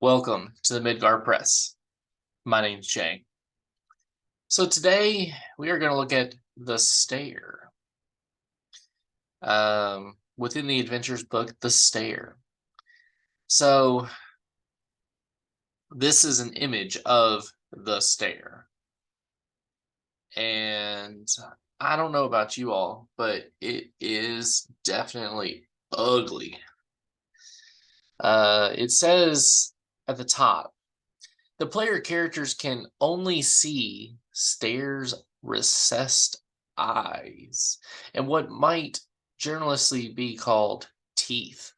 Welcome to the Midgar Press. My name's Jay. So today we are going to look at the Stair. Within the Adventures book, the Stair. So this is an image of the Stair. And I don't know about you all, but it is definitely ugly. It says at the top, the player characters can only see Stair's recessed eyes and what might journalistically be called teeth.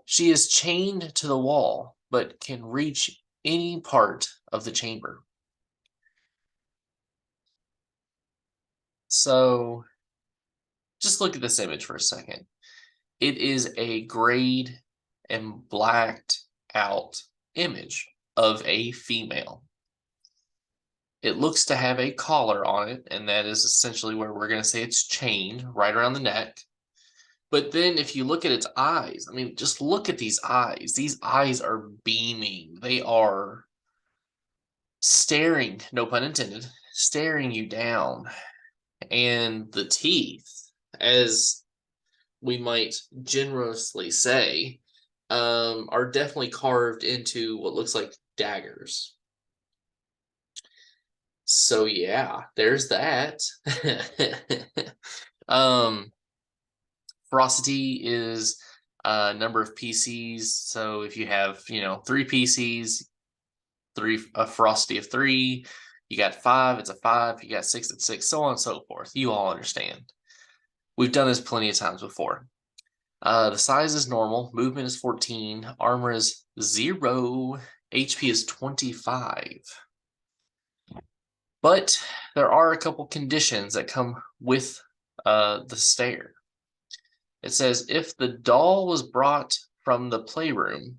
She is chained to the wall, but can reach any part of the chamber. So just look at this image for a second. It is a grayed and blacked out image of a female. It looks to have a collar on it, and that is essentially where we're going to say it's chained right around the neck. But then if you look at its eyes, I mean, just look at these eyes. These eyes are beaming. They are staring, no pun intended, staring you down. And the teeth, as we might generously say, are definitely carved into what looks like daggers. So yeah, there's that. Ferocity is a number of PCs. So if you have, 3 PCs, a ferocity of 3, you got 5, it's a 5, you got 6, it's 6, so on and so forth. You all understand. We've done this plenty of times before. The size is normal, movement is 14, armor is 0, HP is 25. But there are a couple conditions that come with the Stair. It says if the doll was brought from the playroom,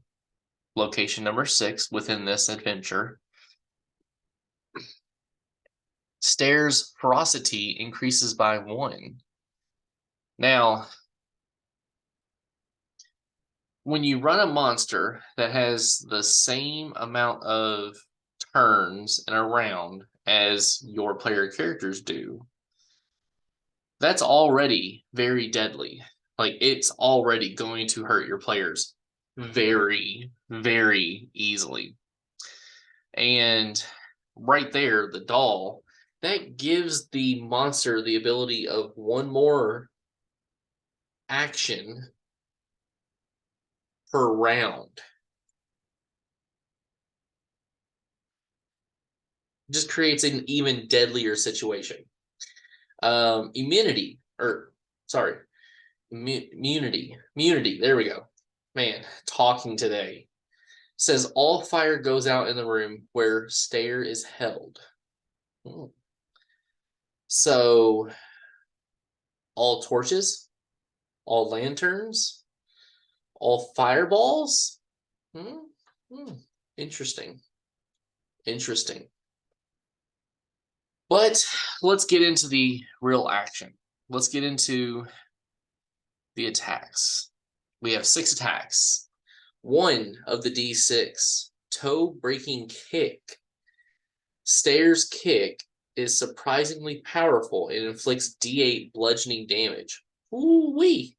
location number 6 within this adventure, Stair's ferocity increases by 1. Now, when you run a monster that has the same amount of turns in a round as your player characters do, that's already very deadly. Like, it's already going to hurt your players very, very easily. And right there, the doll, that gives the monster the ability of one more action per round. Just creates an even deadlier situation. Immunity, or sorry, immunity. There we go. Man, talking today. Says all fire goes out in the room where Stair is held. So all torches, all lanterns, all fireballs. Interesting. Interesting. But let's get into the real action. Let's get into the attacks. We have 6 attacks. 1 of the D6, toe breaking kick. Stair's kick is surprisingly powerful and inflicts D8 bludgeoning damage. Ooh-wee.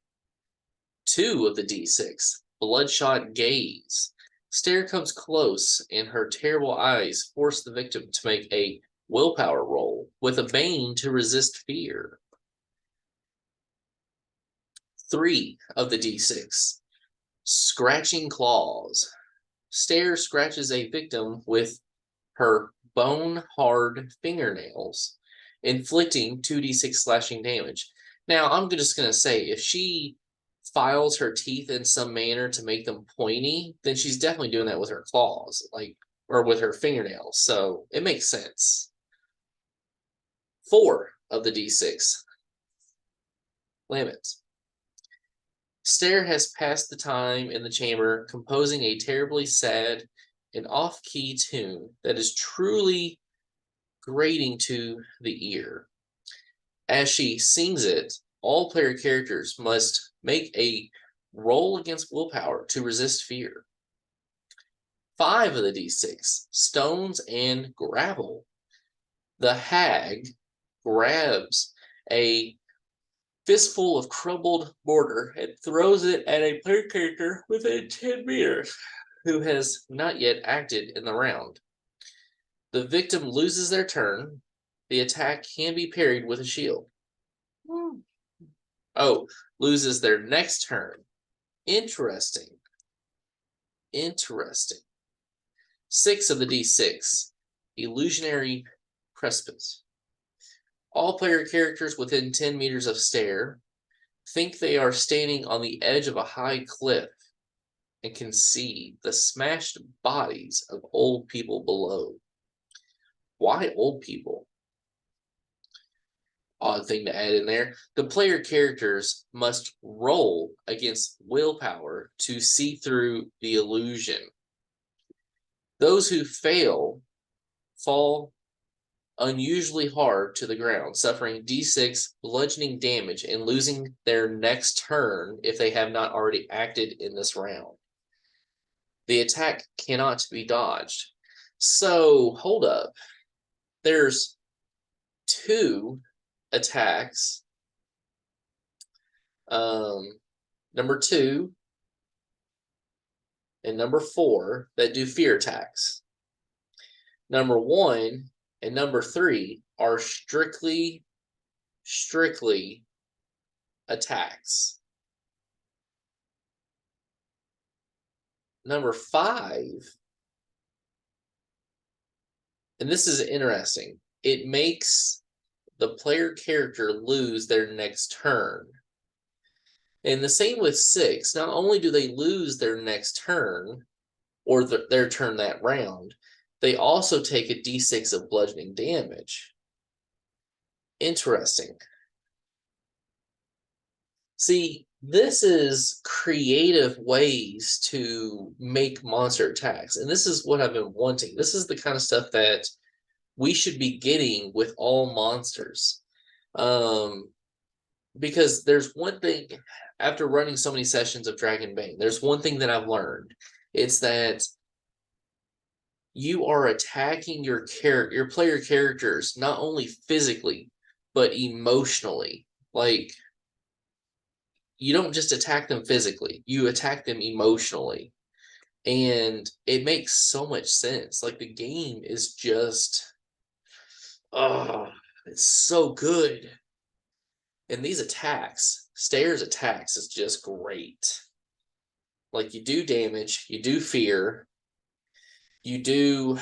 2 of the D6, bloodshot gaze. Stair comes close, and her terrible eyes force the victim to make a willpower roll with a bane to resist fear. 3 of the D6, scratching claws. Stair scratches a victim with her bone-hard fingernails, inflicting 2d6 slashing damage. Now, I'm just going to say, if she files her teeth in some manner to make them pointy, then she's definitely doing that with her claws, or with her fingernails, so it makes sense. 4 of the d6, laments. Stair has passed the time in the chamber composing a terribly sad and off-key tune that is truly grating to the ear. As she sings it, all player characters must make a roll against willpower to resist fear. 5 of the D6, stones and gravel. The hag grabs a fistful of crumbled mortar and throws it at a player character within 10 meters who has not yet acted in the round. The victim loses their turn. The attack can be parried with a shield. Oh, loses their next turn. Interesting. 6 of the D6, illusionary precipice. All player characters within 10 meters of stare think they are standing on the edge of a high cliff and can see the smashed bodies of old people below. Why old people? Odd thing to add in there. The player characters must roll against willpower to see through the illusion. Those who fail fall unusually hard to the ground, suffering D6 bludgeoning damage and losing their next turn if they have not already acted in this round. The attack cannot be dodged. So, hold up. There's 2 attacks. Number 2 and number 4 that do fear attacks. Number 1 and number 3 are strictly attacks. Number 5, and this is interesting, it makes the player character lose their next turn. And the same with 6. Not only do they lose their next turn, or their turn that round, they also take a D6 of bludgeoning damage. Interesting. See, this is creative ways to make monster attacks. And this is what I've been wanting. This is the kind of stuff that we should be getting with all monsters. Because there's one thing, after running so many sessions of Dragonbane, there's one thing that I've learned. It's that you are attacking your player characters not only physically, but emotionally. Like, you don't just attack them physically, you attack them emotionally. And it makes so much sense. Like, the game is just, it's so good. And these attacks, Stairs attacks, is just great. Like, you do damage, you do fear, you do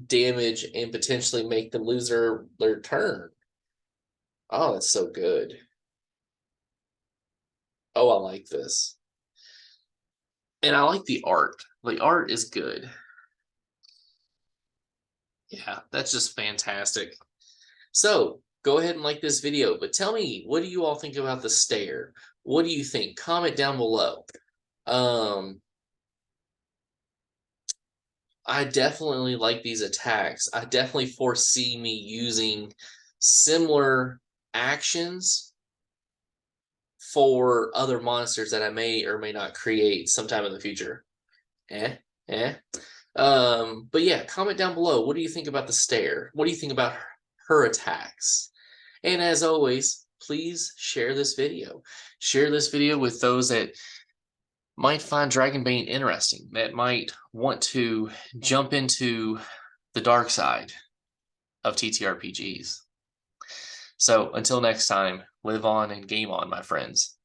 damage and potentially make them lose their turn. Oh, that's so good. Oh, I like this. And I like the art. The art is good. Yeah, that's just fantastic. So, go ahead and like this video, but tell me, what do you all think about the Stair? What do you think? Comment down below. I definitely like these attacks. I definitely foresee me using similar actions for other monsters that I may or may not create sometime in the future. But yeah, comment down below. What do you think about the Stair? What do you think about her attacks? And as always, please share this video. Share this video with those that might find Dragonbane interesting, that might want to jump into the dark side of TTRPGs. So until next time, live on and game on, my friends.